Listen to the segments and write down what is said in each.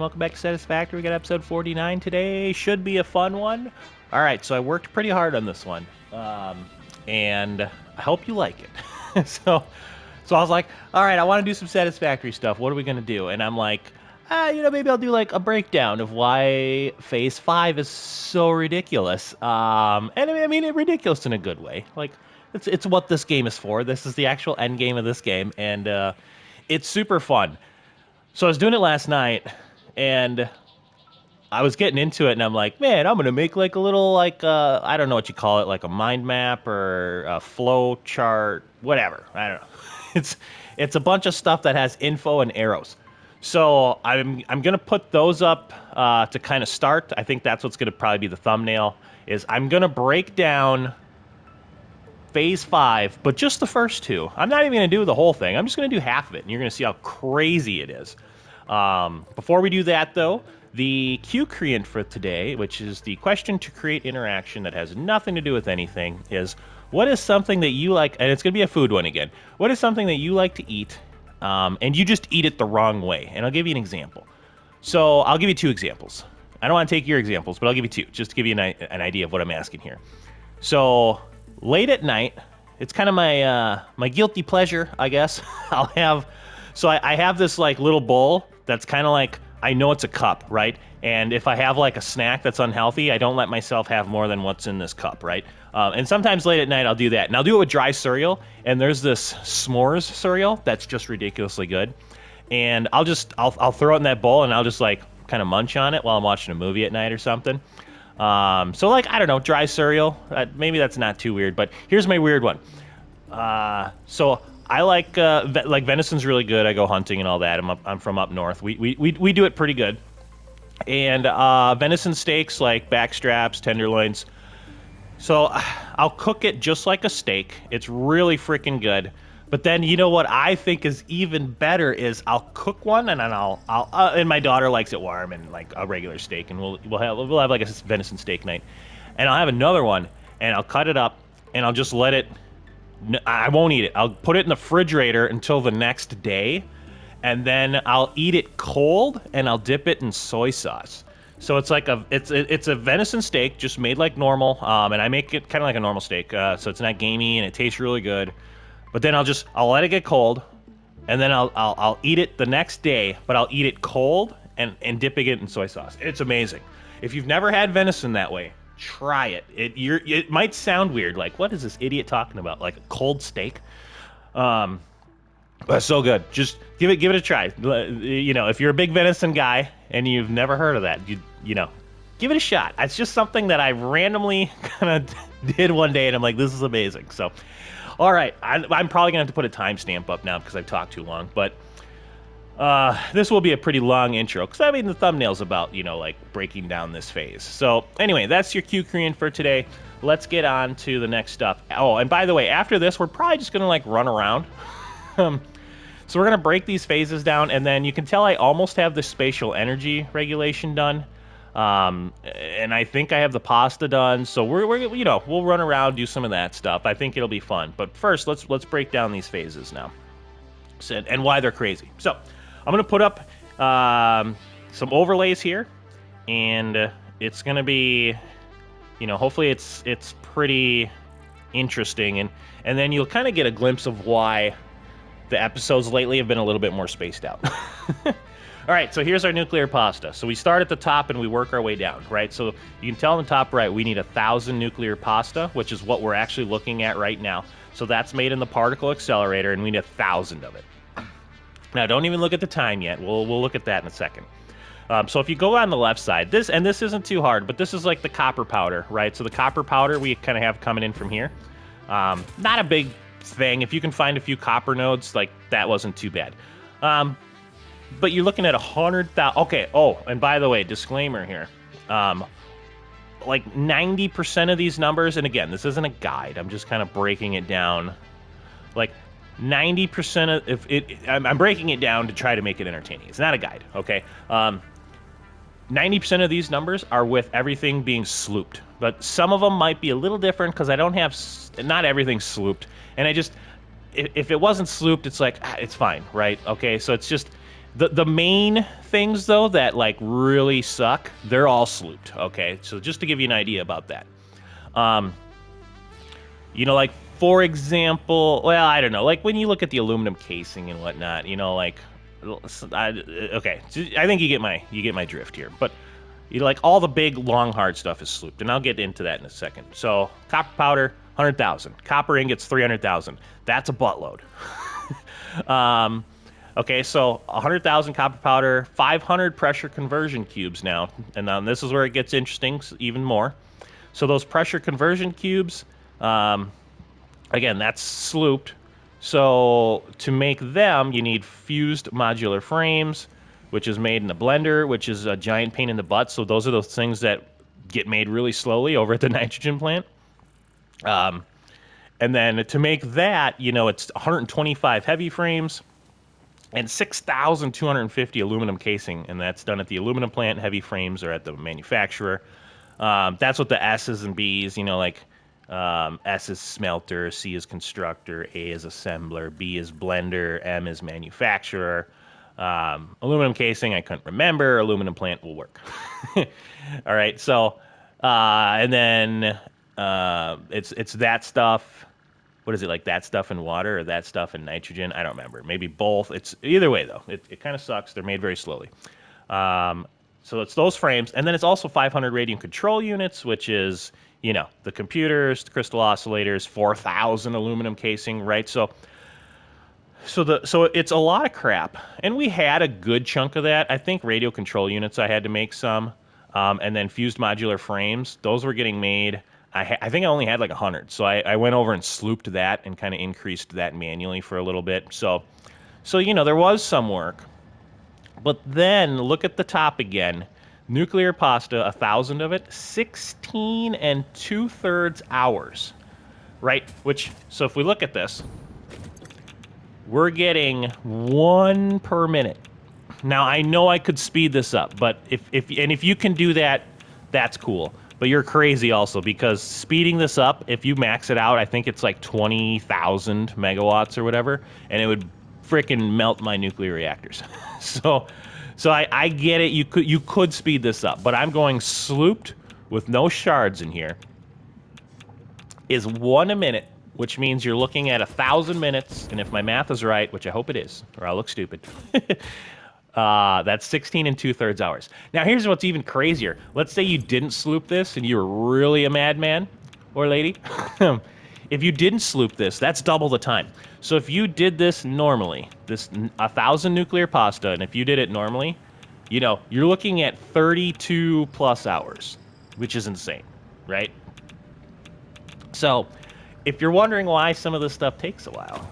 welcome back to Satisfactory. We got episode 49 today. Should be a fun one. All right, so I worked pretty hard on this one, and I hope you like it. So I was like, all right, I want to do some Satisfactory stuff. What are we going to do? And I'm like, maybe I'll do like a breakdown of why Phase 5 is so ridiculous. And I mean, ridiculous in a good way. Like, it's what this game is for. This is the actual end game of this game, and it's super fun. So I was doing it last night, and I was getting into it, and I'm like, man, I'm going to make like a little, like, I don't know what you call it, like a mind map or a flow chart, whatever. I don't know. It's a bunch of stuff that has info and arrows. So I'm going to put those up to kind of start. I think that's what's going to probably be the thumbnail, is I'm going to break down Phase 5, but just the first two. I'm not even going to do the whole thing. I'm just going to do half of it, and you're going to see how crazy it is. Before we do that, though, the cue creant for today, which is the question to create interaction that has nothing to do with anything, is what is something that you like, and it's going to be a food one again. What is something that you like to eat, and you just eat it the wrong way? And I'll give you an example. So I'll give you two examples. I don't want to take your examples, but I'll give you two, just to give you an idea of what I'm asking here. So late at night, it's kind of my guilty pleasure, I guess. I have this like little bowl that's kind of like, I know it's a cup, right? And if I have like a snack that's unhealthy, I don't let myself have more than what's in this cup, right? And sometimes late at night I'll do that, and I'll do it with dry cereal. And there's this s'mores cereal that's just ridiculously good, and I'll throw it in that bowl, and I'll just like kind of munch on it while I'm watching a movie at night or something. So like, I don't know, dry cereal. Maybe that's not too weird, but here's my weird one. So I like venison's really good. I go hunting and all that. I'm from up north. We do it pretty good. And venison steaks, like back straps, tenderloins. So I'll cook it just like a steak. It's really freaking good. But then, you know what I think is even better is I'll cook one, and then and my daughter likes it warm and like a regular steak, and we'll have like a venison steak night. And I'll have another one, and I'll cut it up, and I'll just let it. I won't eat it. I'll put it in the refrigerator until the next day, and then I'll eat it cold, and I'll dip it in soy sauce. So it's like it's a venison steak just made like normal, and I make it kind of like a normal steak, so it's not gamey and it tastes really good. But then I'll let it get cold, and then I'll eat it the next day, but I'll eat it cold and dipping it in soy sauce. It's amazing. If you've never had venison that way, try it. It might sound weird, like what is this idiot talking about? Like a cold steak, but it's so good. Just give it a try. You know, if you're a big venison guy and you've never heard of that, you know, give it a shot. It's just something that I randomly kind of did one day, and I'm like, this is amazing. So, all right, I'm probably gonna have to put a timestamp up now because I've talked too long, but. This will be a pretty long intro, because I mean the thumbnail's about, you know, like breaking down this phase. So anyway, that's your cue creant for today. Let's get on to the next stuff. Oh, and by the way, after this, we're probably just gonna like run around. So we're gonna break these phases down, and then you can tell I almost have the spatial energy regulation done. And I think I have the pasta done. So we'll run around, do some of that stuff. I think it'll be fun. But first, let's break down these phases now, and why they're crazy. So I'm going to put up some overlays here, and it's going to be, you know, hopefully it's pretty interesting, and then you'll kind of get a glimpse of why the episodes lately have been a little bit more spaced out. All right, so here's our nuclear pasta. So we start at the top and we work our way down, right? So you can tell on the top right, we need 1,000 nuclear pasta, which is what we're actually looking at right now. So that's made in the particle accelerator, and we need 1,000 of it. Now, don't even look at the time yet. We'll look at that in a second. So if you go on the left side, this isn't too hard, but this is like the copper powder, right? So the copper powder we kind of have coming in from here. Not a big thing. If you can find a few copper nodes, like that wasn't too bad. But you're looking at 100,000. Okay. Oh, and by the way, disclaimer here. Like 90% of these numbers, and again, this isn't a guide. I'm just kind of breaking it down. Like 90% of I'm breaking it down to try to make it entertaining. It's not a guide, okay? 90% of these numbers are with everything being slooped, but some of them might be a little different because I don't have not everything slooped, and if it wasn't slooped, it's like it's fine, right? Okay, so it's just The main things though that like really suck, they're all slooped. Okay, so just to give you an idea about that, um, like for example, well, I don't know, like when you look at the aluminum casing and whatnot, like, okay, I think you get my drift here, but like all the big long hard stuff is slooped, and I'll get into that in a second. So copper powder, 100,000, copper ingots, 300,000. That's a buttload. um, Okay, so 100,000 copper powder, 500 pressure conversion cubes now. And then this is where it gets interesting even more. So those pressure conversion cubes, um, again, that's slooped. So to make them, you need fused modular frames, which is made in a blender, which is a giant pain in the butt. So those are those things that get made really slowly over at the nitrogen plant. And then to make that, it's 125 heavy frames and 6,250 aluminum casing, and that's done at the aluminum plant. Heavy frames are at the manufacturer. That's what the S's and B's, like S is smelter, C is constructor, A is assembler, B is blender, M is manufacturer. Aluminum casing, I couldn't remember. Aluminum plant will work. All right, so and then it's that stuff. What is it, like that stuff in water or that stuff in nitrogen? I don't remember. Maybe both. It's either way though. It kind of sucks. They're made very slowly. Um, so it's those frames, and then it's also 500 radiant control units, which is the computers, the crystal oscillators, 4,000 aluminum casing, right? So it's a lot of crap, and we had a good chunk of that. I think radio control units I had to make some, and then fused modular frames. Those were getting made. I think I only had like 100, so I went over and slooped that and kind of increased that manually for a little bit. So there was some work, but then look at the top again. Nuclear pasta, 1,000 of it, 16 and 2/3 hours, right? So if we look at this, we're getting 1 per minute. Now I know I could speed this up, but if you can do that, that's cool. But you're crazy also, because speeding this up, if you max it out, I think it's like 20,000 megawatts or whatever, and it would freaking melt my nuclear reactors. so I get it. You could speed this up, but I'm going slooped with no shards in here. Is 1 a minute, which means you're looking at 1,000 minutes, and if my math is right, which I hope it is, or I'll look stupid, that's 16 and 2/3 hours. Now, here's what's even crazier. Let's say you didn't sloop this, and you were really a madman or lady. If you didn't sloop this, that's double the time. So if you did this normally, 1,000 nuclear pasta, and if you did it normally, you're looking at 32 plus hours, which is insane, right? So, if you're wondering why some of this stuff takes a while,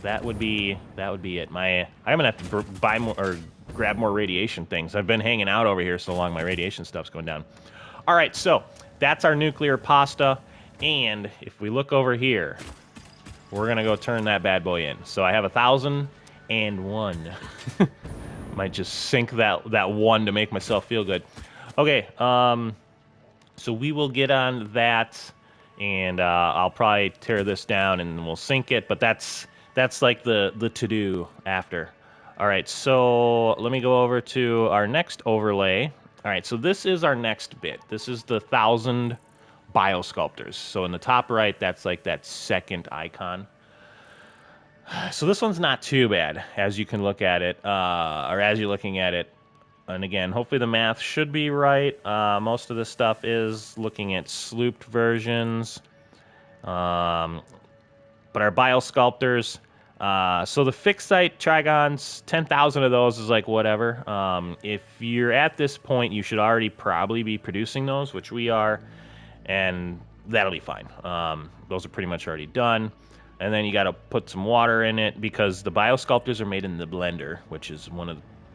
that would be it. I'm gonna have to buy more or grab more radiation things. I've been hanging out over here so long, my radiation stuff's going down. All right, so that's our nuclear pasta, and if we look over here, we're gonna go turn that bad boy in. So I have 1,001. Might just sink that 1 to make myself feel good. Okay, so we will get on that. And I'll probably tear this down and we'll sync it, but that's like the to-do after. All right, so let me go over to our next overlay. All right, so this is our next bit. This is the 1,000 biosculptors. So in the top right, that's like that second icon. So this one's not too bad as you can look at it, or as you're looking at it. And again, hopefully the math should be right. Most of this stuff is looking at slooped versions. But our biosculptors, so the fixed site trigons, 10,000 of those is like whatever. If you're at this point, you should already probably be producing those, which we are, and that'll be fine. Those are pretty much already done. And then you got to put some water in it, because the biosculptors are made in the blender, which is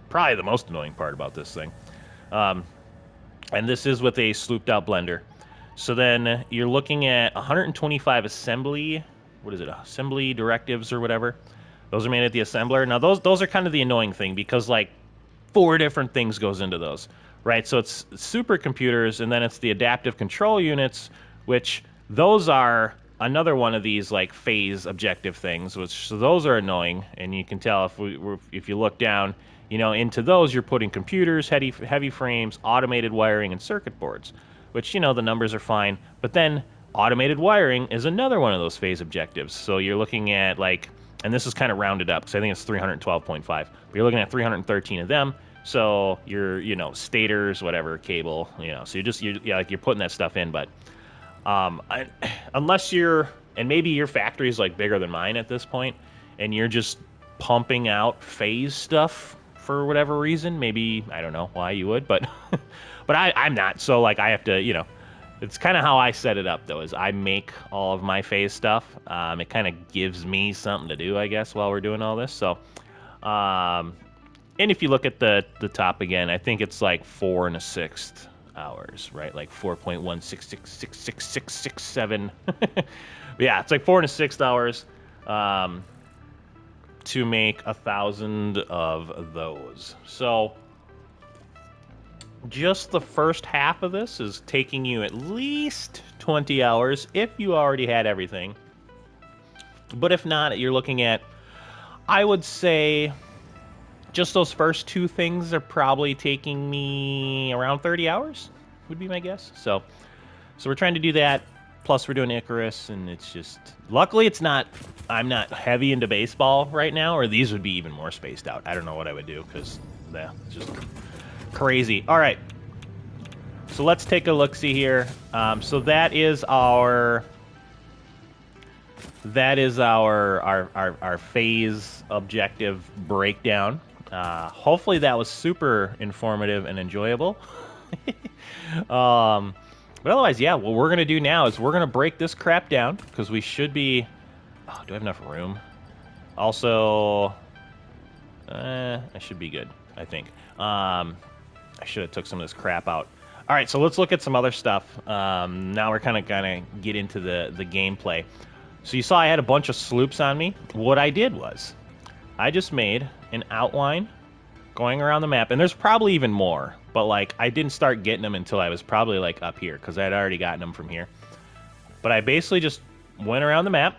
probably the most annoying part about this thing. And this is with a slooped out blender. So then you're looking at 125 assembly, assembly directives or whatever. Those are made at the assembler. Now those are kind of the annoying thing, because like 4 different things goes into those, right? So it's supercomputers, and then it's the adaptive control units, which those are another one of these like phase objective things, so those are annoying. And you can tell if you look down, You know, into those you're putting computers, heavy frames, automated wiring, and circuit boards, which, you know, the numbers are fine. But then automated wiring is another one of those phase objectives. So you're looking at like, and this is kind of rounded up because I think it's 312.5, but you're looking at 313 of them. So you're, you know, stators, whatever, cable, you know, so you're putting that stuff in. But unless you're, and maybe your factory is like bigger than mine at this point, and you're just pumping out phase stuff for whatever reason. Maybe, I don't know why you would, but but I'm not. So like I have to, you know, it's kind of how I set it up though, is I make all of my phase stuff. It kind of gives me something to do, I guess, while we're doing all this. So, and if you look at the top again, I think it's like 4 1/6 hours, right? Like 4.1666667. Yeah, it's like 4 1/6 hours to make 1,000 of those. So just the first half of this is taking you at least 20 hours if you already had everything. But if not, you're looking at, I would say, just those first two things are probably taking me around 30 hours, would be my guess. So we're trying to do that. Plus, we're doing Icarus, and it's just... Luckily, it's not... I'm not heavy into baseball right now, or these would be even more spaced out. I don't know what I would do, because it's just crazy. All right. So let's take a look-see here. So that is our... our phase objective breakdown. Hopefully that was super informative and enjoyable. But otherwise, yeah, what we're going to do now is we're going to break this crap down, because we should be... Oh, do I have enough room? Also, I should be good, I think. I should have took some of this crap out. All right, so let's look at some other stuff. Now we're kind of going to get into the gameplay. So you saw I had a bunch of sloops on me. What I did was I just made an outline going around the map, and there's probably even more, but like I didn't start getting them until I was probably like up here, because I had already gotten them from here. But I basically just went around the map,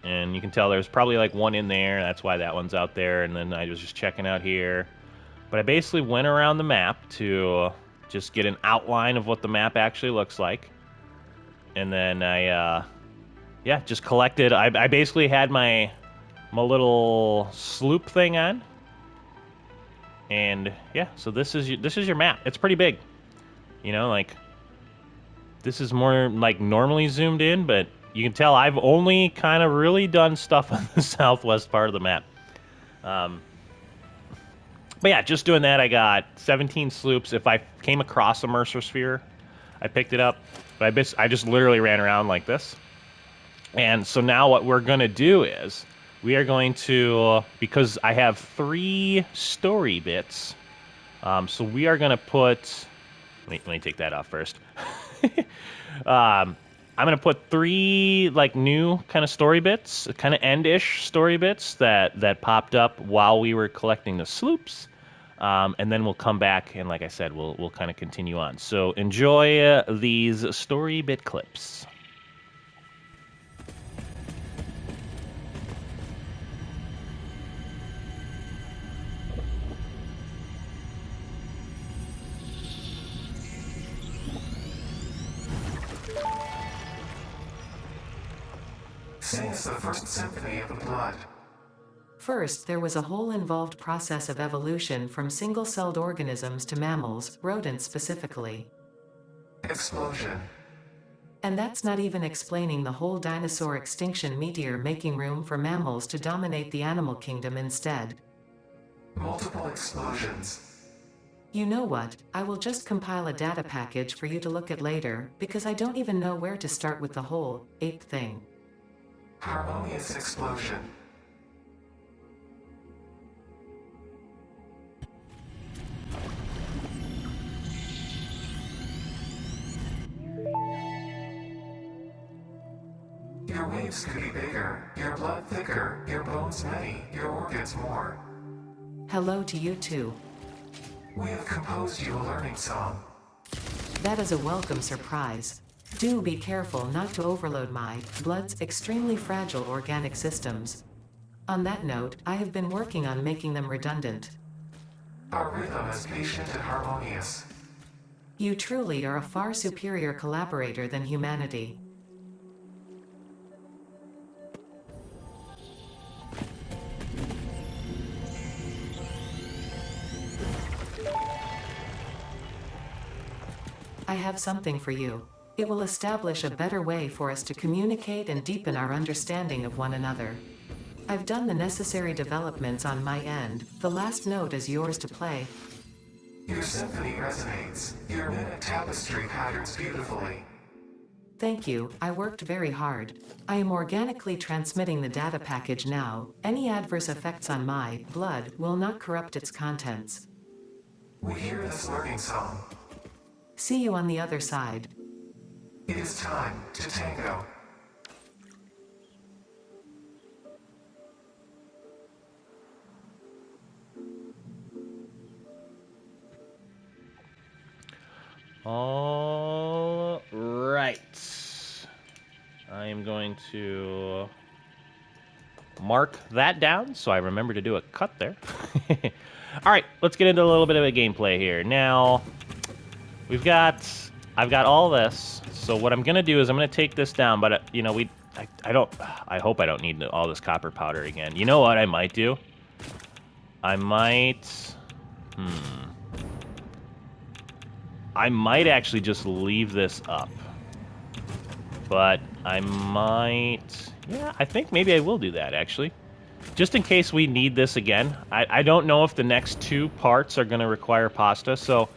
and you can tell there's probably like one in there. That's why that one's out there. And then I was just checking out here. But I basically went around the map to just get an outline of what the map actually looks like. And then I, yeah, just collected. I basically had my little sloop thing on. And yeah, so this is your map. It's pretty big. You know, like this is more like normally zoomed in, but you can tell I've only kind of really done stuff on the southwest part of the map. But yeah, just doing that, I got 17 sloops. If I came across a Mercer sphere, I picked it up. But I just literally ran around like this. And so now what we're going to do is we are going to, because I have 3 story bits, so we are going to put, let me take that off first. I'm going to put 3 like new kind of story bits, kind of end-ish story bits that popped up while we were collecting the sloops. And then we'll come back and, like I said, we'll kind of continue on. So enjoy these story bit clips. Sing us the first symphony of the blood. First, there was a whole involved process of evolution from single-celled organisms to mammals, rodents specifically. Explosion. And that's not even explaining the whole dinosaur extinction meteor making room for mammals to dominate the animal kingdom instead. Multiple explosions. You know what, I will just compile a data package for you to look at later, because I don't even know where to start with the whole ape thing. Harmonious explosion. Your waves could be bigger, your blood thicker, your bones many, your organs more. Hello to you too. We have composed you a learning song. That is a welcome surprise. Do be careful not to overload my blood's extremely fragile organic systems. On that note, I have been working on making them redundant. Our rhythm is patient and harmonious. You truly are a far superior collaborator than humanity. I have something for you. It will establish a better way for us to communicate and deepen our understanding of one another. I've done the necessary developments on my end. The last note is yours to play. Your symphony resonates. Your minute tapestry patterns beautifully. Thank you, I worked very hard. I am organically transmitting the data package now. Any adverse effects on my blood will not corrupt its contents. We hear this learning song. See you on the other side. It is time to tango. All right. I am going to mark that down so I remember to do a cut there. All right, let's get into a little bit of a gameplay here. Now, I've got all this. So what I'm gonna do is I'm gonna take this down, but you know, I hope I don't need all this copper powder again. You know what I might do? I might actually just leave this up. But I might... Yeah, I think maybe I will do that, actually. Just in case we need this again. I don't know if the next 2 parts are going to require pasta, so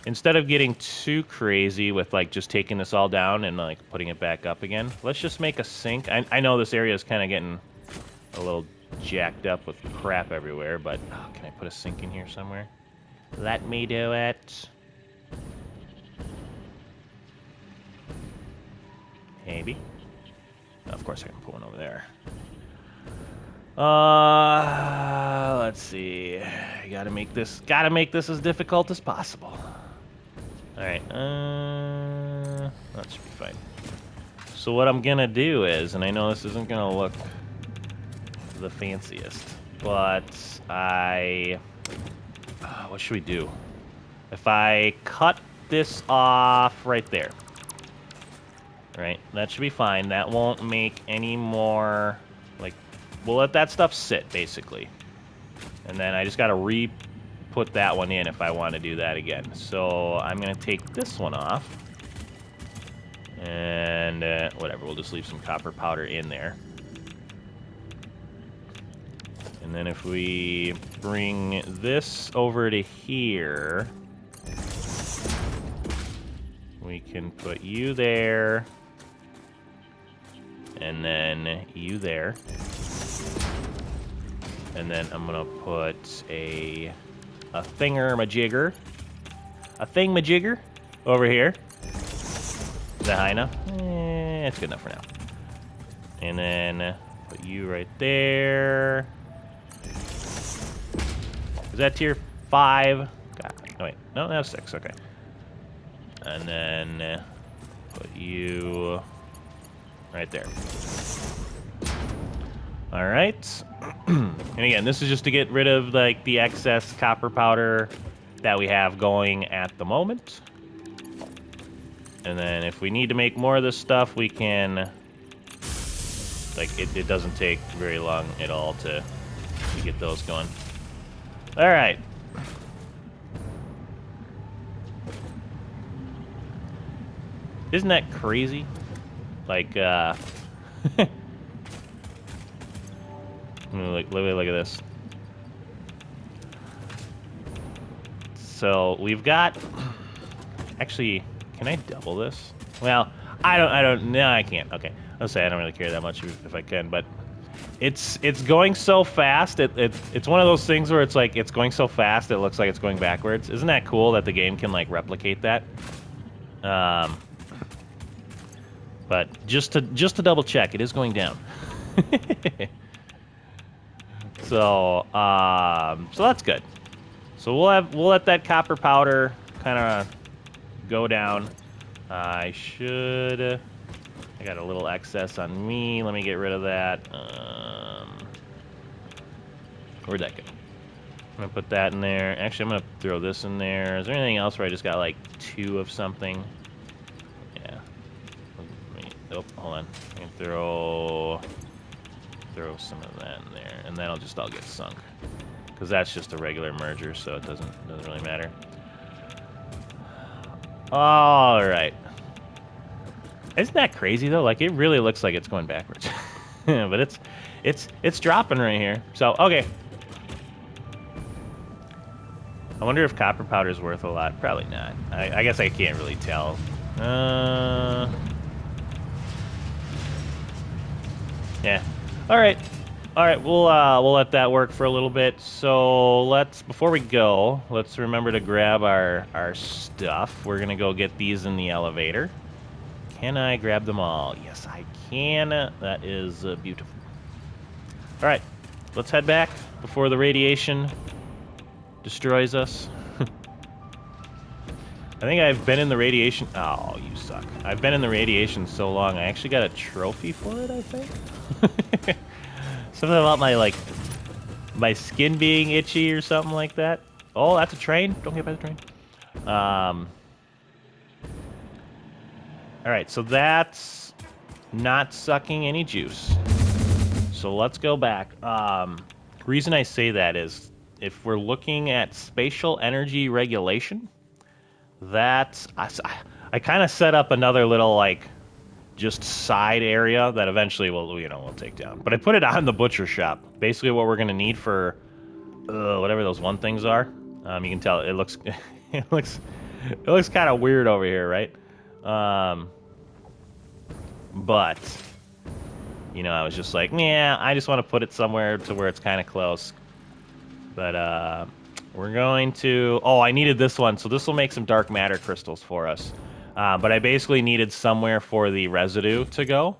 instead of getting too crazy with, like, just taking this all down and, like, putting it back up again, let's just make a sink. I know this area is kind of getting a little jacked up with crap everywhere, but... Oh, can I put a sink in here somewhere? Let me do it. Maybe. Of course I can put one over there. Let's see. Gotta make this as difficult as possible. Alright, that should be fine. So what I'm gonna do is, and I know this isn't gonna look the fanciest, but what should we do? If I cut this off right there. Right, that should be fine. That won't make any more, like, we'll let that stuff sit, basically. And then I just gotta re-put that one in if I want to do that again. So I'm gonna take this one off. And, whatever, we'll just leave some copper powder in there. And then if we bring this over to here, we can put you there. And then you there. And then I'm gonna put a thingamajigger over here. Is that high enough? It's good enough for now. And then put you right there. Is that tier 5? God, oh wait, no, that's 6, okay. And then put you right there. All right. And again, this is just to get rid of like the excess copper powder that we have going at the moment. And then if we need to make more of this stuff, we can, like, it doesn't take very long at all to get those going. All right. Isn't that crazy? Like, look at this. So we've got. Actually, can I double this? Well, I don't. No, I can't. Okay, I'll say I don't really care that much if I can, but it's going so fast. It's one of those things where it's like it's going so fast it looks like it's going backwards. Isn't that cool that the game can like replicate that? But just to double check, it is going down. So that's good. So we'll let that copper powder kind of go down. I got a little excess on me. Let me get rid of that. Where'd that go? gonna put that in there. Actually, I'm gonna throw this in there. Is there anything else where I just got like 2 of something? Yeah. Oh, hold on. I can throw some of that in there, and that'll just all get sunk. Because that's just a regular merger, so it doesn't really matter. All right. Isn't that crazy though? Like it really looks like it's going backwards, but it's dropping right here. So okay. I wonder if copper powder is worth a lot. Probably not. I guess I can't really tell. Yeah. All right. All right. We'll let that work for a little bit. So before we go, let's remember to grab our stuff. We're gonna go get these in the elevator. Can I grab them all? Yes, I can. That is beautiful. All right. Let's head back before the radiation destroys us. I think I've been in the radiation. Oh, you suck. I've been in the radiation so long. I actually got a trophy for it, I think. Something about my skin being itchy or something like that. Oh, that's a train. Don't get by the train. All right, so that's not sucking any juice. So let's go back. Reason I say that is if we're looking at spatial energy regulation, that's I kind of set up another little like just side area that eventually we'll take down. But I put it on the butcher shop. Basically, what we're gonna need for whatever those one things are. You can tell it looks it looks kind of weird over here, right? But I was just like, yeah, I just want to put it somewhere to where it's kind of close. But we're going to... Oh, I needed this one, so this will make some dark matter crystals for us. But I basically needed somewhere for the residue to go,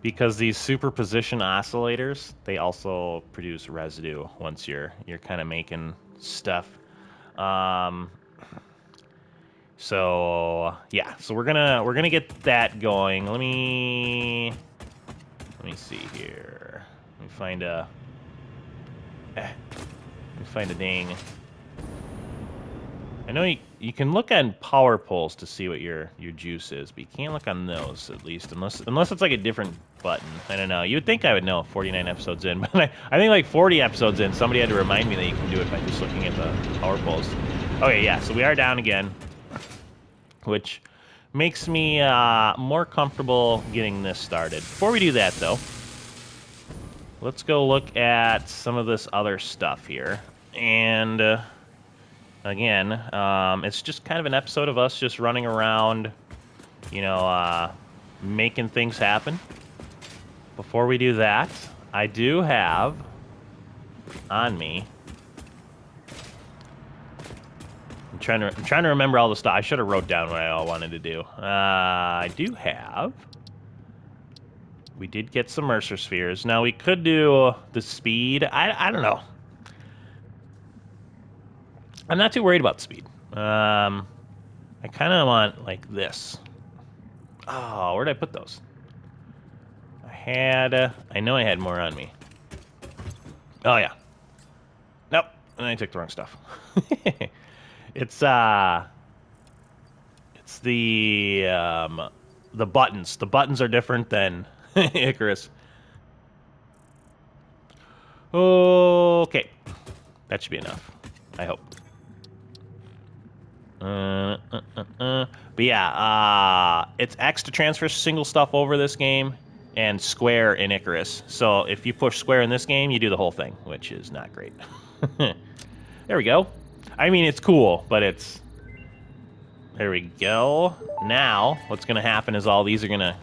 because these superposition oscillators, they also produce residue once you're kind of making stuff. So yeah, so we're gonna get that going. Let me see here. Let me find a dang. I know you can look on power poles to see what your juice is, but you can't look on those, at least, unless it's like a different button. I don't know. You would think I would know 49 episodes in, but I think like 40 episodes in, somebody had to remind me that you can do it by just looking at the power poles. Okay, yeah, so we are down again, which makes me more comfortable getting this started. Before we do that, though, let's go look at some of this other stuff here. And again, it's just kind of an episode of us just running around, making things happen. Before we do that, I do have on me... I'm trying to remember all the stuff. I should have wrote down what I all wanted to do. I do have... We did get some Mercer spheres. Now, we could do the speed. I don't know. I'm not too worried about speed. I kind of want, like, this. Oh, where'd I put those? I know I had more on me. Oh, yeah. Nope. I took the wrong stuff. It's the buttons. The buttons are different than Icarus. Okay. That should be enough. I hope. But yeah, it's X to transfer single stuff over this game, and square in Icarus. So if you push square in this game, you do the whole thing, which is not great. There we go. I mean, it's cool, but it's... There we go. Now, what's going to happen is all these are going to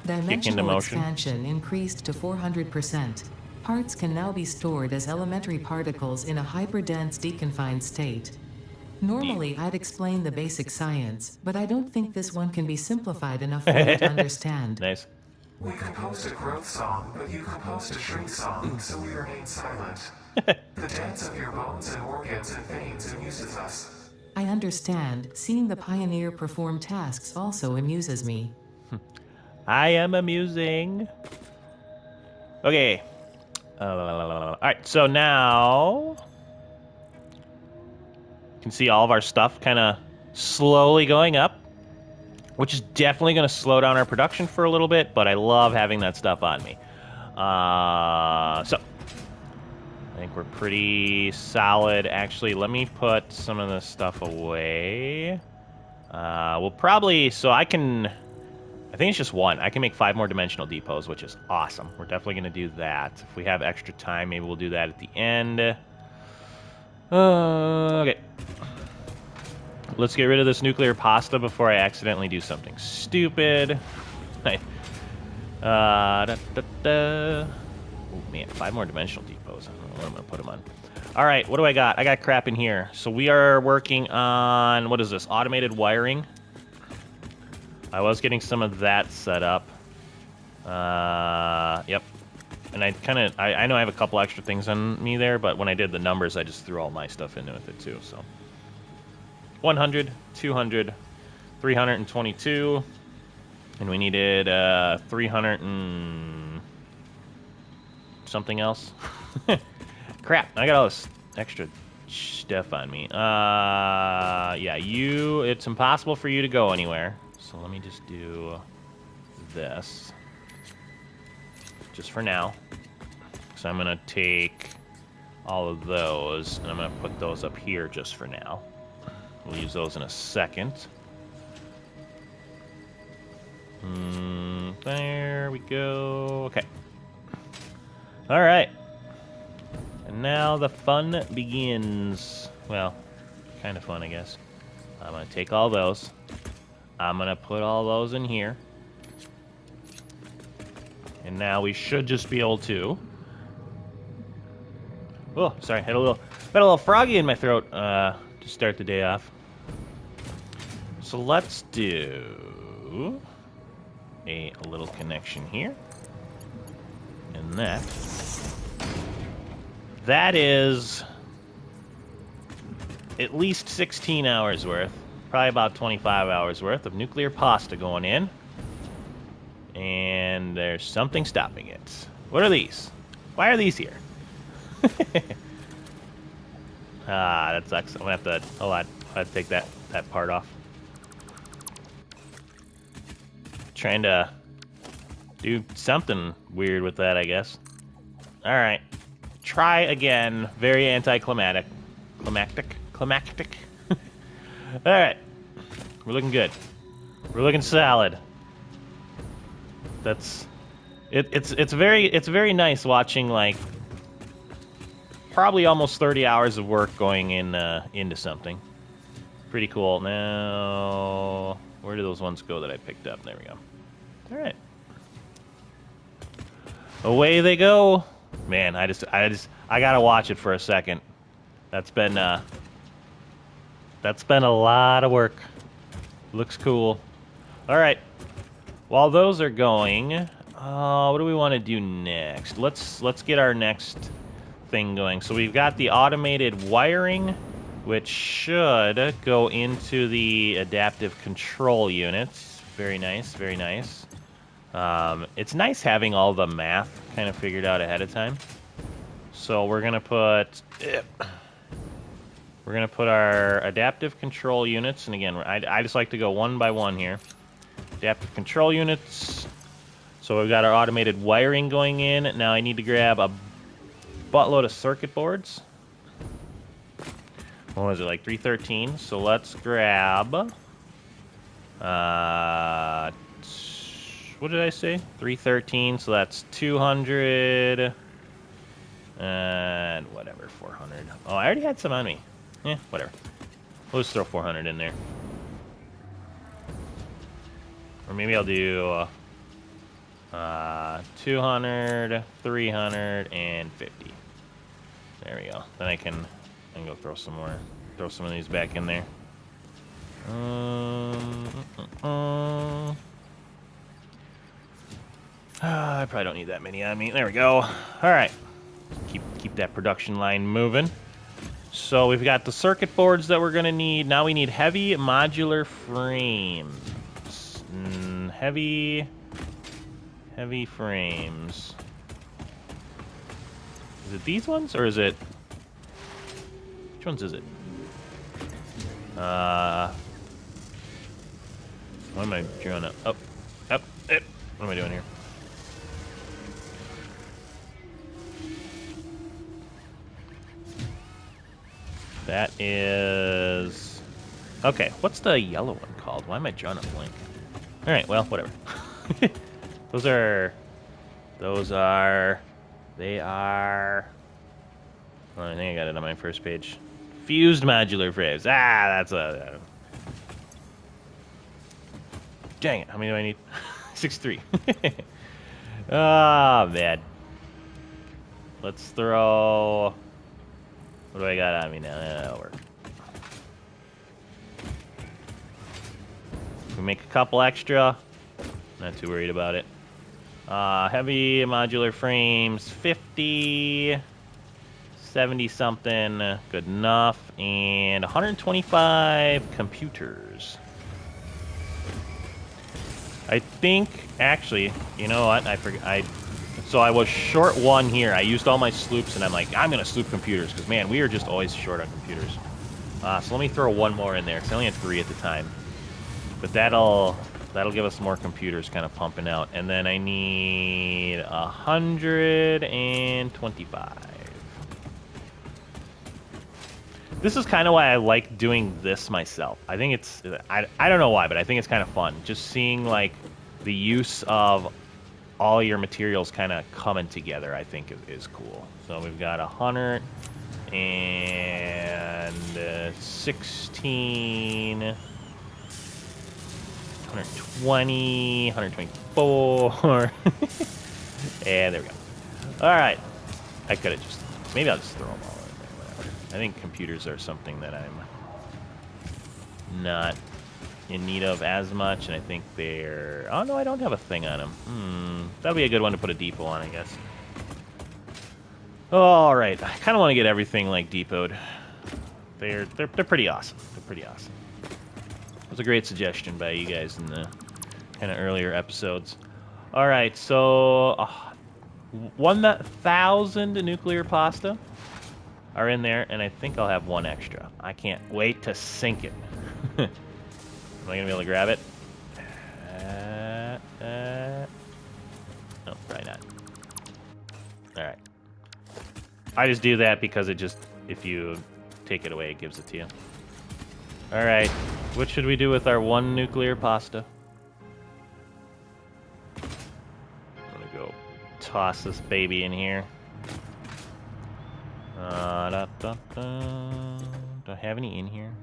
kick into Dimensional motion. expansion increased to 400%. Parts can now be stored as elementary particles in a hyperdense deconfined state. Normally, I'd explain the basic science, but I don't think this one can be simplified enough for you to understand. Nice. We composed a growth song, but you composed a shrink song, so we remain silent. The dance of your bones and organs and veins amuses us. I understand. Seeing the pioneer perform tasks also amuses me. I am amusing. Okay. All right, so now You can see all of our stuff kind of slowly going up, which is definitely going to slow down our production for a little bit, but I love having that stuff on me. So I think we're pretty solid. Actually, let me put some of this stuff away. We'll probably, I think it's just one. I can make 5 more dimensional depots, which is awesome. We're definitely going to do that. If we have extra time, maybe we'll do that at the end. Okay. Let's get rid of this nuclear pasta before I accidentally do something stupid. Oh, man, 5 more dimensional depots. I don't know what I'm going to put them on. All right, what do I got? I got crap in here. So we are working on, what is this, automated wiring. I was getting some of that set up. Yep. And I know I have a couple extra things on me there, but when I did the numbers, I just threw all my stuff in with it too, so. 100, 200, 322, and we needed 300 and something else. Crap, I got all this extra stuff on me. Yeah, it's impossible for you to go anywhere. So let me just do this. Just for now. So I'm gonna take all of those, and I'm gonna put those up here just for now. We'll use those in a second. There we go. Okay. All right. And now the fun begins. Well, kind of fun, I guess. I'm going to take all those. I'm going to put all those in here. And now we should just be able to... Oh, sorry. Had a little froggy in my throat to start the day off. So let's do a little connection here. And that is at least 16 hours worth, probably about 25 hours worth of nuclear pasta going in. And there's something stopping it. What are these? Why are these here? That sucks. I'm gonna have to, hold on, I have to take that part off. Trying to do something weird with that, I guess. All right. Try again. Very anticlimactic. Climactic. All right. We're looking good. We're looking solid. That's it's very nice watching, like, probably almost 30 hours of work going into something. Pretty cool. Now, where do those ones go that I picked up? There we go. All right. Away they go. Man, I gotta watch it for a second. That's been a lot of work. Looks cool. All right. While those are going, what do we want to do next? Let's get our next thing going. So we've got the automated wiring, which should go into the adaptive control units. Very nice, very nice. It's nice having all the math kind of figured out ahead of time. So we're gonna put our adaptive control units, and again, I just like to go one by one here. Adaptive control units. So we've got our automated wiring going in. Now I need to grab a buttload of circuit boards. What was it, like 313? So let's grab... what did I say? 313, so that's 200... and whatever, 400. Oh, I already had some on me. Yeah, whatever. We'll just throw 400 in there. Or maybe I'll do 200, 350. There we go. Then I can go throw some more. Throw some of these back in there. I probably don't need that many on me. There we go. All right. Keep that production line moving. So we've got the circuit boards that we're gonna need. Now we need heavy modular frames. Heavy frames. Is it these ones, or is it... Which ones is it? What am I drawing up? Oh, up, what am I doing here? That is... Okay, what's the yellow one called? Why am I drawing a blank? All right, well, whatever. Those are... They are... Oh, I think I got it on my first page. Fused modular frames. Ah, that's a... Dang it, how many do I need? 63. Oh, man. Let's throw... What do I got on me now? That'll work. We make a couple extra. Not too worried about it. Heavy modular frames, 50, 70 something, good enough, and 125 computers. I think, actually, you know what? I forgot. So I was short one here. I used all my sloops, and I'm like, I'm gonna sloop computers because man, we are just always short on computers. So let me throw one more in there because I only had 3 at the time. But that'll give us more computers kind of pumping out. And then I need 125. This is kind of why I like doing this myself. I think it's, I don't know why, but I think it's kind of fun. Just seeing like the use of all your materials kind of coming together, I think is cool. So we've got 116... 120, 124, and there we go. All right, I could have just, maybe I'll just throw them all in there, whatever. I think computers are something that I'm not in need of as much, and I think they're, oh no, I don't have a thing on them. That'll be a good one to put a depot on, I guess. All right, I kind of want to get everything like depoted. They're pretty awesome. They're pretty awesome. It was a great suggestion by you guys in the kind of earlier episodes. All right, so 1,000 nuclear pasta are in there, and I think I'll have 1 extra. I can't wait to sink it. Am I gonna be able to grab it? No, probably not. All right. I just do that because it just, if you take it away, it gives it to you. All right, what should we do with our 1 nuclear pasta? I'm gonna go toss this baby in here. Do I have any in here?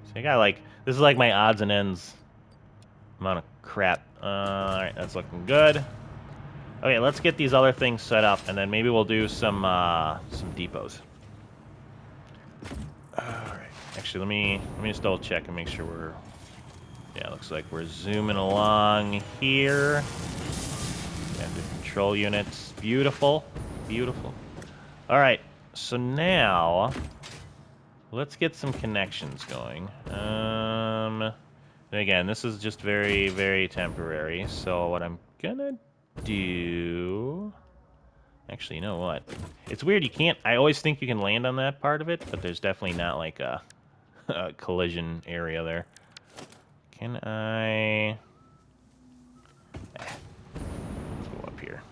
So I got like, this is like my odds and ends amount of crap. All right, that's looking good. Okay, let's get these other things set up, and then maybe we'll do some depots. All right. Actually, let me just double check and make sure we're. Yeah, looks like we're zooming along here. And the control units, beautiful, beautiful. All right, so now let's get some connections going. And again, this is just very, very temporary. So what I'm gonna do. Actually, you know what? It's weird. You can't. I always think you can land on that part of it, but there's definitely not like a collision area there. Can I... Let's go up here.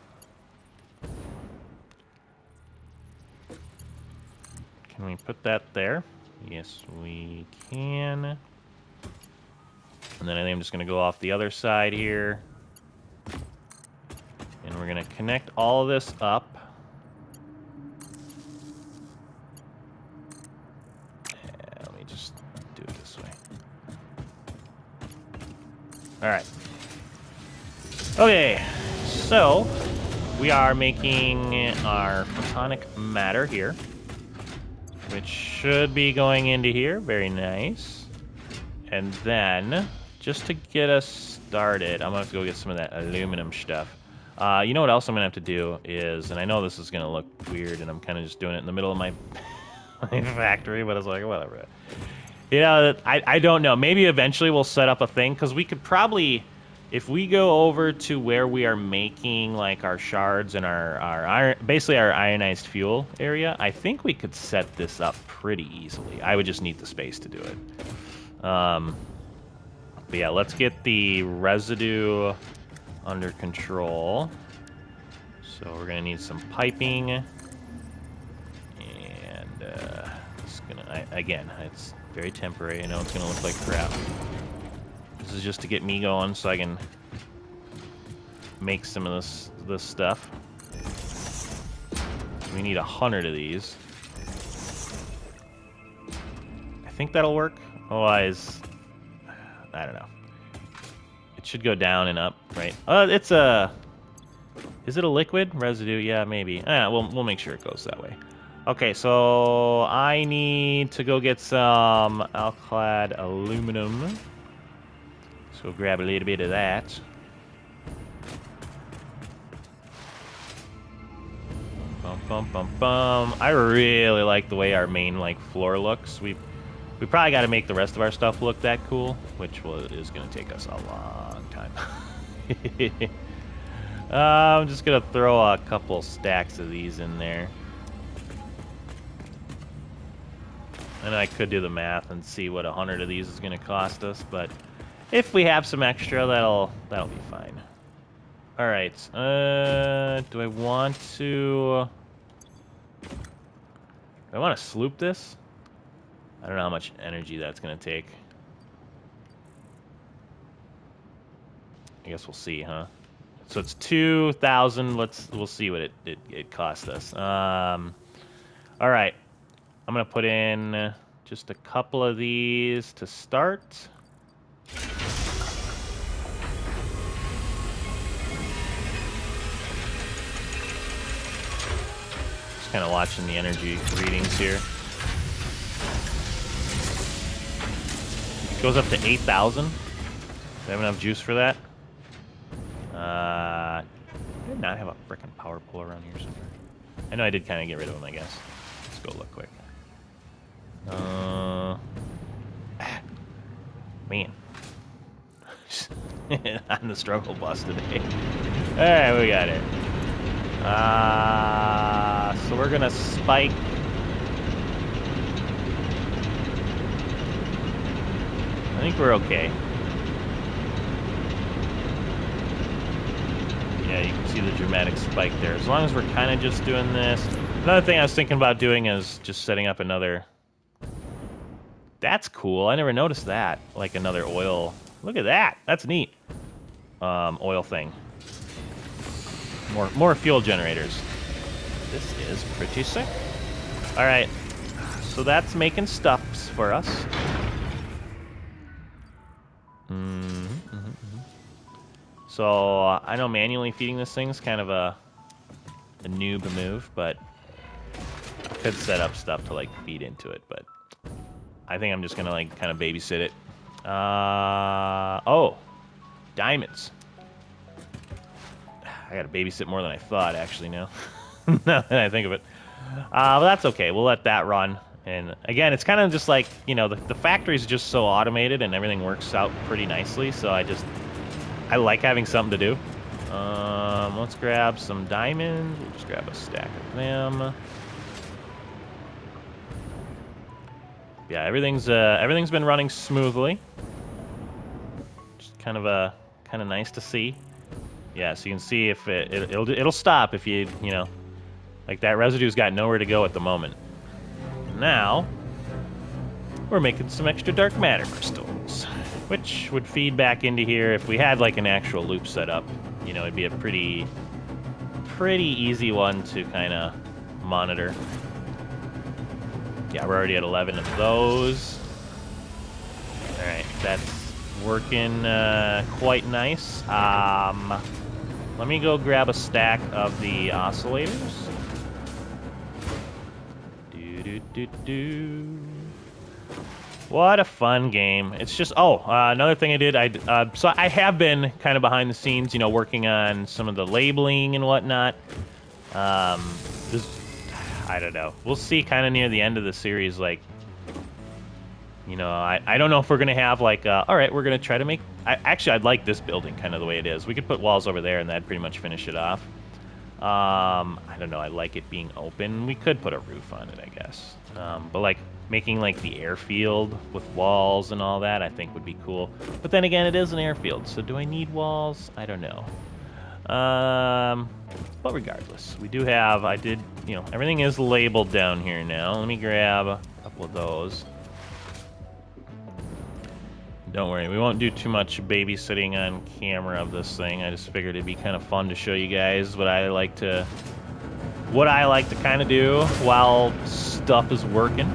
Can we put that there? Yes, we can. And then I think I'm just going to go off the other side here. And we're going to connect all of this up. Let me just do it this way. All right. Okay, so we are making our photonic matter here, which should be going into here. Very nice. And then, just to get us started, I'm going to have to go get some of that aluminum stuff. You know what else I'm going to have to do is, and I know this is going to look weird, and I'm kind of just doing it in the middle of my, my factory, but it's like, whatever. You know, I don't know. Maybe eventually we'll set up a thing, because we could probably, if we go over to where we are making, like, our shards and our iron, basically our ionized fuel area, I think we could set this up pretty easily. I would just need the space to do it. But yeah, let's get the residue under control. So we're gonna need some piping, and it's gonna again, it's very temporary. I know it's gonna look like crap. This is just to get me going, so I can make some of this stuff. We need 100 of these. I think that'll work. Otherwise, I don't know. It should go down and up, right? It's a. Is it a liquid residue? Yeah, maybe. We'll make sure it goes that way. Okay, so I need to go get some alclad aluminum. So grab a little bit of that. Bum bum bum bum. I really like the way our main floor looks. We probably got to make the rest of our stuff look that cool, which is going to take us a long time. I'm just going to throw a couple stacks of these in there. And I could do the math and see what 100 of these is going to cost us, but if we have some extra, that'll be fine. All right. Do I want to sloop this? I don't know how much energy that's going to take. I guess we'll see, huh? So it's 2,000. We'll see what it cost us. All right. I'm gonna put in just a couple of these to start. Just kind of watching the energy readings here. It goes up to 8,000. Do I have enough juice for that? Did I not have a frickin' power pole around here somewhere? I know I did kind of get rid of them, I guess. Let's go look quick. Man. On the struggle bus today. Alright, we got it. So we're gonna spike. I think we're okay. Yeah, you can see the dramatic spike there. As long as we're kind of just doing this. Another thing I was thinking about doing is just setting up another. That's cool. I never noticed that. Like another oil. Look at that. That's neat. Oil thing. More fuel generators. This is pretty sick. All right. So that's making stuffs for us. So I know manually feeding this thing's kind of a noob move, but I could set up stuff to feed into it, but I think I'm just gonna kind of babysit it. Oh, diamonds. I gotta babysit more than I thought, actually, now. Now that I think of it. But that's okay. We'll let that run. And again, it's kind of just the factory's just so automated and everything works out pretty nicely. So I like having something to do. Let's grab some diamonds. We'll just grab a stack of them. Yeah, everything's been running smoothly. Just kind of nice to see. Yeah, so you can see if it'll stop if you like that residue's got nowhere to go at the moment. Now we're making some extra dark matter crystals, which would feed back into here if we had an actual loop set up. It'd be a pretty easy one to kind of monitor. Yeah, we're already at 11 of those. All right, that's working quite nice. Let me go grab a stack of the oscillators. What a fun game. It's just, another thing I did, so I have been kind of behind the scenes, working on some of the labeling and whatnot. I don't know. We'll see kind of near the end of the series, I don't know if we're going to have, all right, we're going to try to make, actually, I'd like this building kind of the way it is. We could put walls over there, and that'd pretty much finish it off. I don't know. I like it being open. We could put a roof on it, I guess. But like making like the airfield with walls and all that, I think would be cool. But then again, it is an airfield, so do I need walls? I don't know. But regardless, we do have. I did. You know, everything is labeled down here now. Let me grab a couple of those. Don't worry, we won't do too much babysitting on camera of this thing. I just figured it'd be kind of fun to show you guys what I like to kind of do while stuff is working.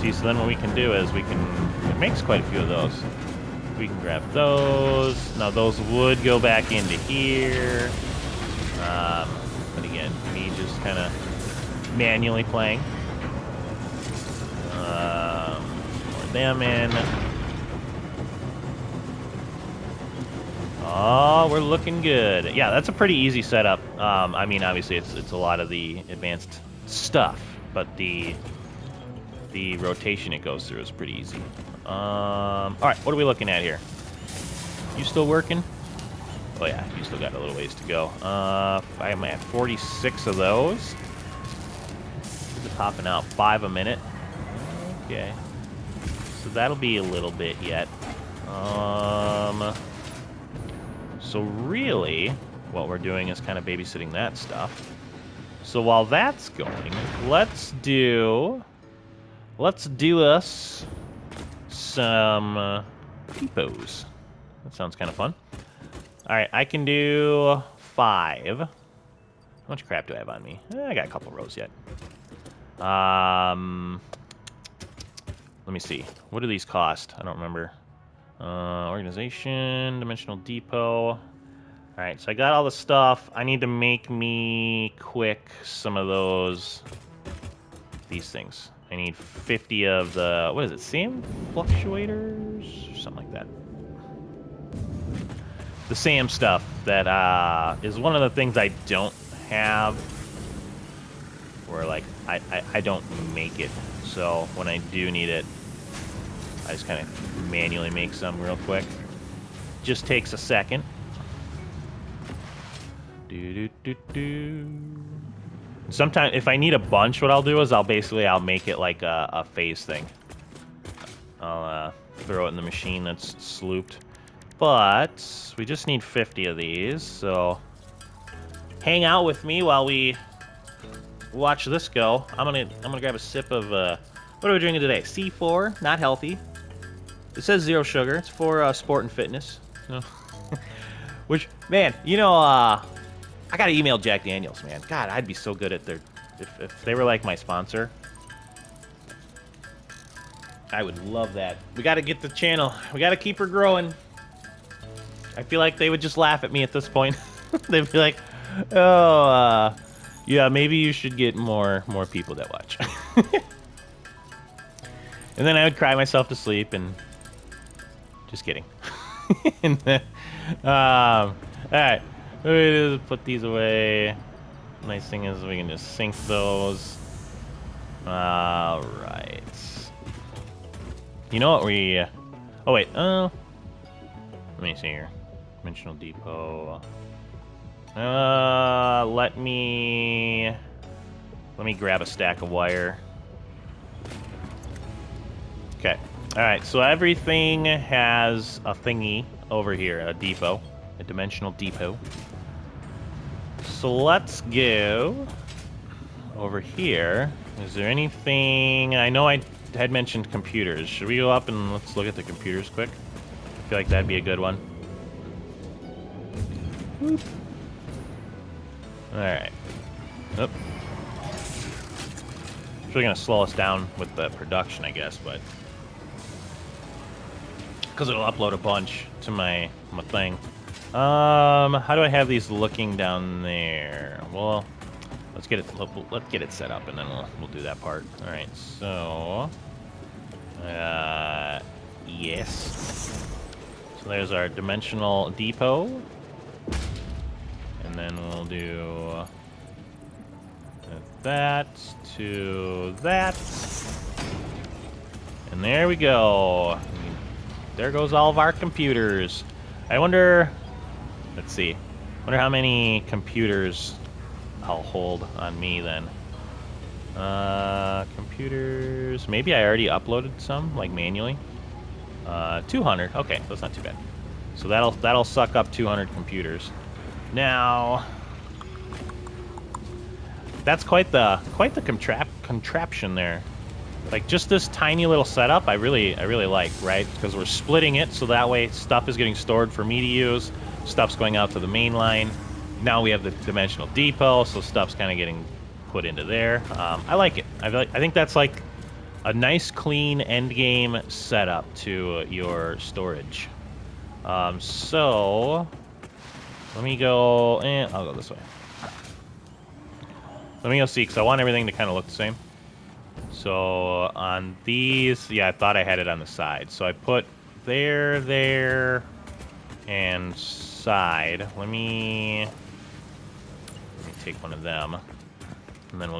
See, so then what we can do is it makes quite a few of those. We can grab those. Now those would go back into here. But again, me just kind of manually playing. More them in. Oh, we're looking good. Yeah, that's a pretty easy setup. I mean, obviously, it's a lot of the advanced stuff, but the rotation it goes through is pretty easy. All right, what are we looking at here? You still working? Oh yeah, you still got a little ways to go. I'm at 46 of those. Is it popping out 5 a minute? Okay, so that'll be a little bit yet. So really, what we're doing is kind of babysitting that stuff. So while that's going, let's do us some depots. That sounds kind of fun. All right, I can do 5. How much crap do I have on me? I got a couple rows yet. Let me see. What do these cost? I don't remember. Organization, dimensional depot. All right, so I got all the stuff. I need to make me quick some of these things. I need 50 of the, what is it, SAM fluctuators? Or something like that. The SAM stuff that is one of the things I don't have, where like I don't make it. So when I do need it, I just kind of manually make some real quick. Just takes a second. Sometimes, if I need a bunch, what I'll do is I'll make it like a phase thing. I'll throw it in the machine that's slooped. But we just need 50 of these, so hang out with me while we watch this go. I'm gonna grab a sip of what are we drinking today? C4, not healthy. It says 0 sugar. It's for sport and fitness. So. Which, man, you know, I gotta email Jack Daniels, man. God, I'd be so good at their if they were like my sponsor. I would love that. We gotta get the channel. We gotta keep her growing. I feel like they would just laugh at me at this point. They'd be like, "Oh, yeah, maybe you should get more people that watch." And then I would cry myself to sleep and just kidding. And then, all right, let me just put these away. Nice thing is we can just sync those. All right. You know what we? Oh wait. Let me see here. Dimensional depot. Let me grab a stack of wire. Okay. All right. So everything has a thingy over here, a depot, a dimensional depot. So let's go over here. Is there anything? I know I had mentioned computers. Should we go up and let's look at the computers quick? I feel like that'd be a good one. Whoop. All right. Oop. It's really gonna slow us down with the production, I guess, but because it'll upload a bunch to my thing. How do I have these looking down there? Well, let's get it set up, and then we'll do that part. All right. So, yes. So there's our dimensional depot, and then we'll do that to that, and there we go. There goes all of our computers. I wonder, let's see. Wonder how many computers I'll hold on me then. Computers. Maybe I already uploaded some, like manually. 200. Okay, that's not too bad. So that'll suck up 200 computers. Now, that's quite the contraption there. Like just this tiny little setup, I really like, right? Because we're splitting it, so that way stuff is getting stored for me to use. Stuff's going out to the main line. Now we have the dimensional depot, so stuff's kind of getting put into there. I like it. I think that's like a nice, clean end game setup to your storage. So let me go. I'll go this way. Let me go see, because I want everything to kind of look the same. So on these, yeah, I thought I had it on the side. So I put there, and side. Let me take one of them, and then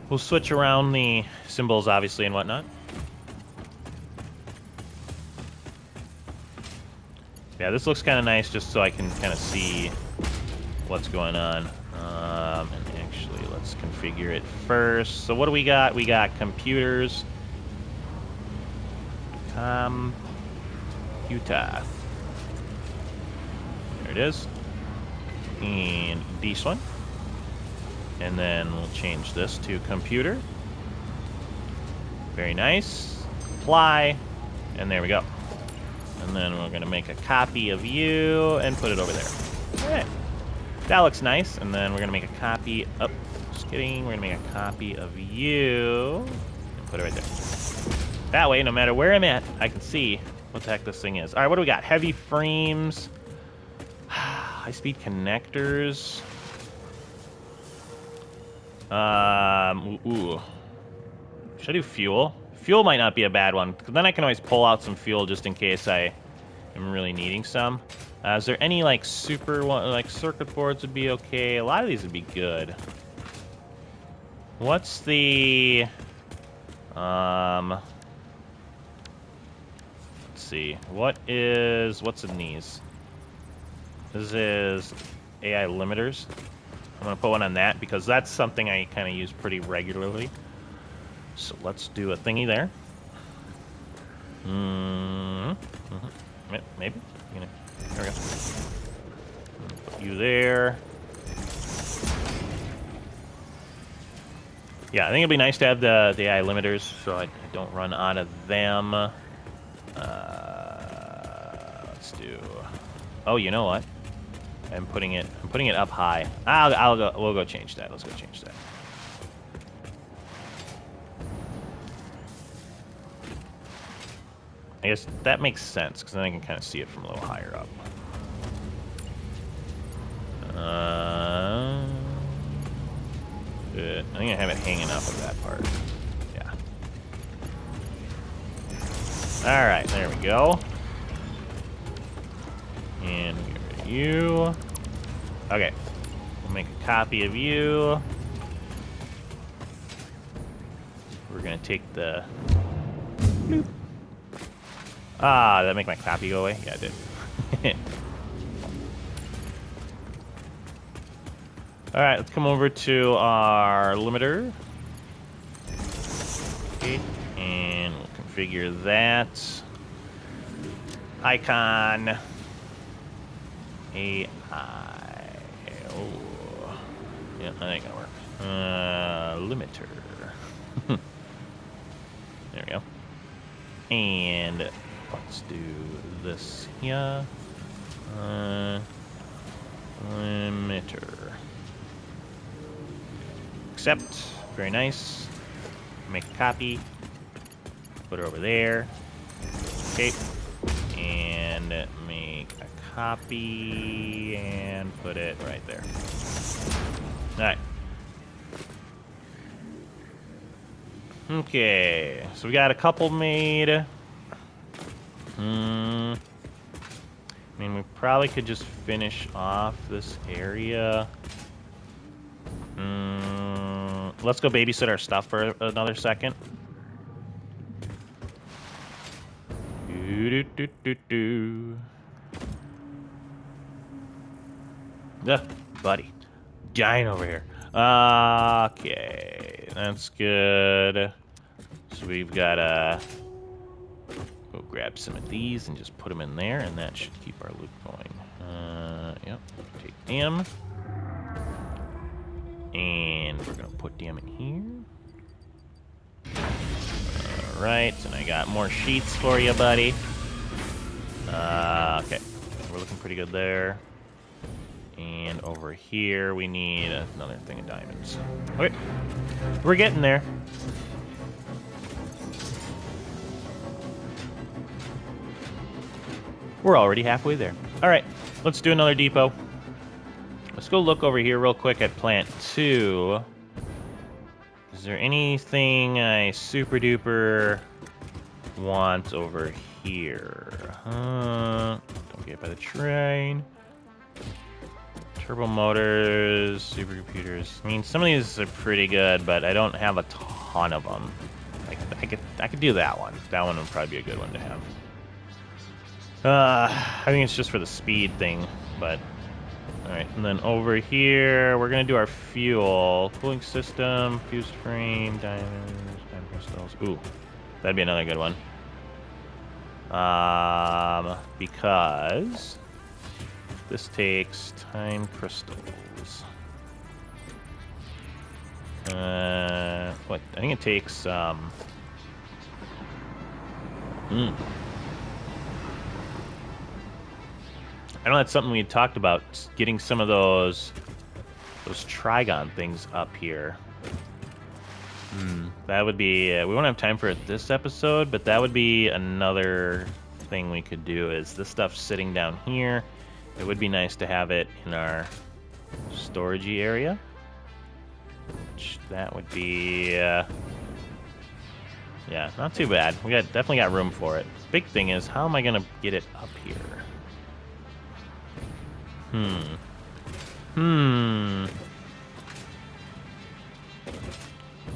we'll switch around the symbols, obviously, and whatnot. Yeah, this looks kind of nice, just so I can kind of see what's going on. And actually, let's configure it first. So what do we got? We got computers. Computer. There it is. And this one. And then we'll change this to computer. Very nice. Apply. And there we go. And then we're going to make a copy of you and put it over there. All right. That looks nice. And then we're going to make a copy. Oh, just kidding. We're going to make a copy of you and put it right there. That way, no matter where I'm at, I can see what the heck this thing is. All right, what do we got? Heavy frames. High-speed connectors. Ooh. Should I do fuel? Fuel might not be a bad one, because then I can always pull out some fuel just in case I am really needing some. Is there any, like, super one, like, circuit boards would be okay? A lot of these would be good. What's the... Let's see. What's in these? This is AI limiters. I'm going to put one on that, because that's something I kind of use pretty regularly. So let's do a thingy there. Maybe. There we go. Put you there. Yeah, I think it'd be nice to have the AI limiters, so I don't run out of them. Let's do. Oh, you know what? I'm putting it up high. We'll go change that. Let's go change that. I guess that makes sense, because then I can kind of see it from a little higher up. Good. I think I have it hanging up at that part. Yeah. Alright, there we go. And get rid of you. Okay. We'll make a copy of you. We're going to take the... Bloop. Ah, did that make my copy go away? Yeah, it did. Alright, let's come over to our limiter. Okay, and we'll configure that. Icon. AI. Oh. Yeah, that ain't gonna work. Limiter. There we go. And let's do this here. Limiter. Accept. Very nice. Make a copy. Put it over there. Okay. And make a copy and put it right there. Alright. Okay. So we got a couple made. I mean, we probably could just finish off this area. Let's go babysit our stuff for another second. Ugh, buddy. Dying over here. Okay, that's good. So we've got to go grab some of these and just put them in there, and that should keep our loop going. Yep, take them. And we're going to put them in here. Alright, and I got more sheets for you, buddy. Okay, we're looking pretty good there. And over here, we need another thing of diamonds. Okay, we're getting there. We're already halfway there. All right, let's do another depot. Let's go look over here real quick at plant 2. Is there anything I super duper want over here? Don't get by the train. Turbo motors, supercomputers. I mean, some of these are pretty good, but I don't have a ton of them. I could do that one. That one would probably be a good one to have. I think it's just for the speed thing, but all right. And then over here, we're gonna do our fuel, cooling system, fused frame, diamonds, diamond crystals. Ooh, that'd be another good one. Because this takes time crystals. What? I think it takes, I know that's something we had talked about, getting some of those Trigon things up here. That would be, we won't have time for it this episode, but that would be another thing we could do, is this stuff sitting down here. It would be nice to have it in our storagey area. Which, that would be, yeah, not too bad. We definitely got room for it. Big thing is, how am I gonna get it up here?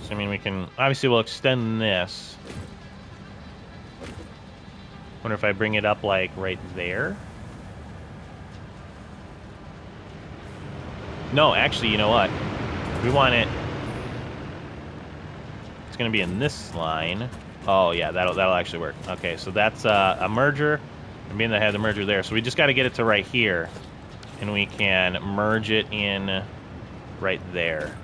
So, I mean, we can, obviously we'll extend this. Wonder if I bring it up, like, right there? No, actually, you know what? We want it, it's gonna be in this line. Oh yeah, that'll actually work. Okay, so that's a merger. I mean, I had the merger there, so we just got to get it to right here, and we can merge it in right there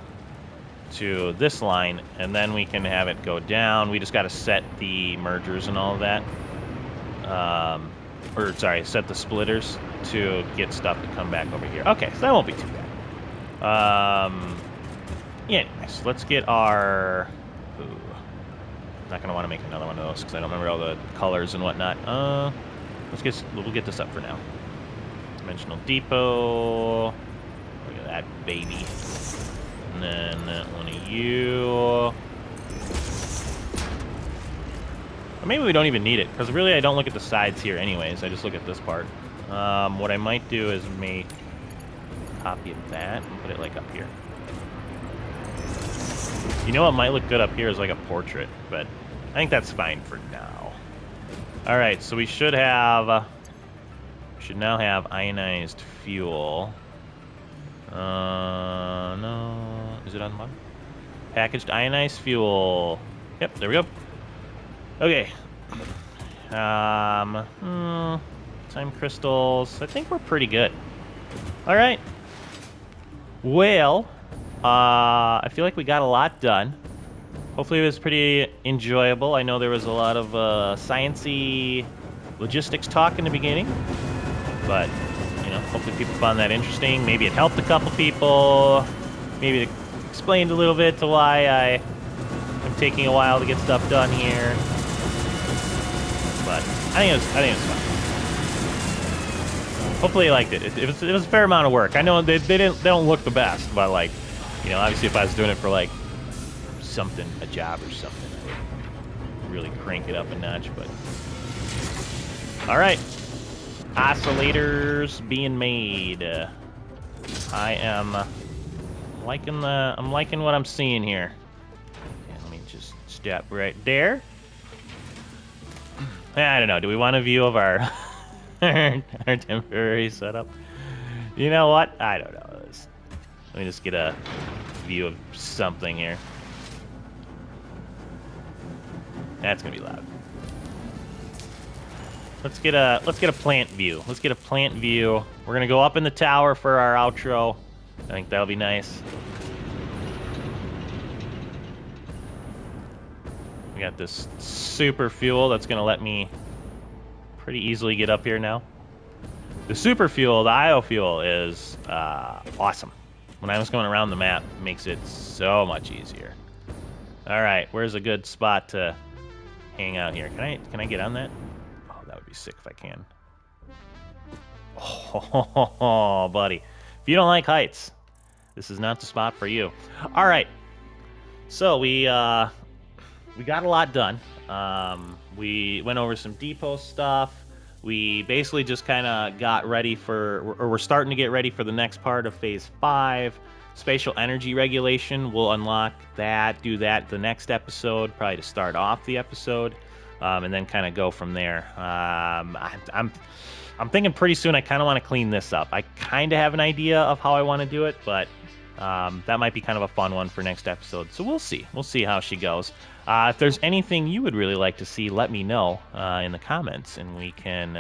to this line, and then we can have it go down. We just got to set the mergers and all of that, or sorry, set the splitters to get stuff to come back over here. Okay, so that won't be too bad. Yeah, anyways, let's get our... Ooh, not going to want to make another one of those because I don't remember all the colors and whatnot. We'll get this up for now. Dimensional depot. Look at that baby. And then one of you. Or maybe we don't even need it, because really I don't look at the sides here anyways. I just look at this part. What I might do is make a copy of that and put it like up here. You know what might look good up here is like a portrait, but I think that's fine for now. All right, so we should now have ionized fuel. No, is it on the bottom? Packaged ionized fuel. Yep, there we go. Okay. Time crystals. I think we're pretty good. All right. Well, I feel like we got a lot done. Hopefully it was pretty enjoyable. I know there was a lot of science-y logistics talk in the beginning, but you know, hopefully people found that interesting. Maybe it helped a couple people. Maybe it explained a little bit to why I'm taking a while to get stuff done here. But I think it was fun. Hopefully you liked it. It was a fair amount of work. I know they don't look the best, but like, you know, obviously if I was doing it for like a job or something, I would really crank it up a notch. But all right, oscillators being made. I'm liking what I'm seeing here. Yeah, let me just step right there. I don't know. Do we want a view of our our temporary setup? You know what? I don't know. Let me just get a view of something here. That's gonna be loud. Let's get a plant view. Let's get a plant view. We're gonna go up in the tower for our outro. I think that'll be nice. We got this super fuel that's gonna let me pretty easily get up here now. The super fuel, the IO fuel, is awesome. When I was going around the map, it makes it so much easier. All right, where's a good spot to hang out here? Can I get on that? Oh, that would be sick if I can. Oh, buddy. If you don't like heights, this is not the spot for you. All right. So we got a lot done. We went over some depot stuff. We basically just kind of got ready for, or we're starting to get ready for the next part of Phase 5. Spatial energy regulation, we'll unlock that, do that the next episode, probably to start off the episode, and then kind of go from there. I'm thinking pretty soon I kind of want to clean this up. I kind of have an idea of how I want to do it, but that might be kind of a fun one for next episode. So we'll see. We'll see how she goes. If there's anything you would really like to see, let me know in the comments, and we can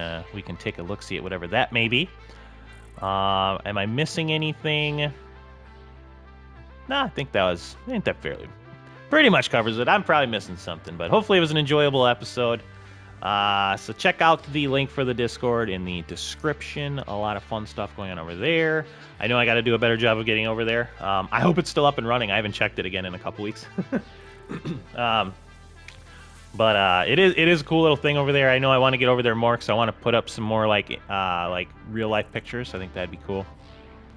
take a look, see at whatever that may be. Am I missing anything? Nah, I think that fairly pretty much covers it. I'm probably missing something, but hopefully it was an enjoyable episode. So check out the link for the Discord in the description. A lot of fun stuff going on over there. I know I got to do a better job of getting over there. I hope it's still up and running. I haven't checked it again in a couple weeks. But it is a cool little thing over there. I know I want to get over there more because I want to put up some more like real life pictures. I think that'd be cool.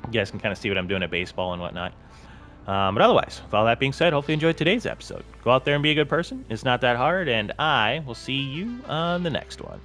You guys can kind of see what I'm doing at baseball and whatnot. But otherwise, with all that being said, hopefully you enjoyed today's episode. Go out there and be a good person. It's not that hard, and I will see you on the next one.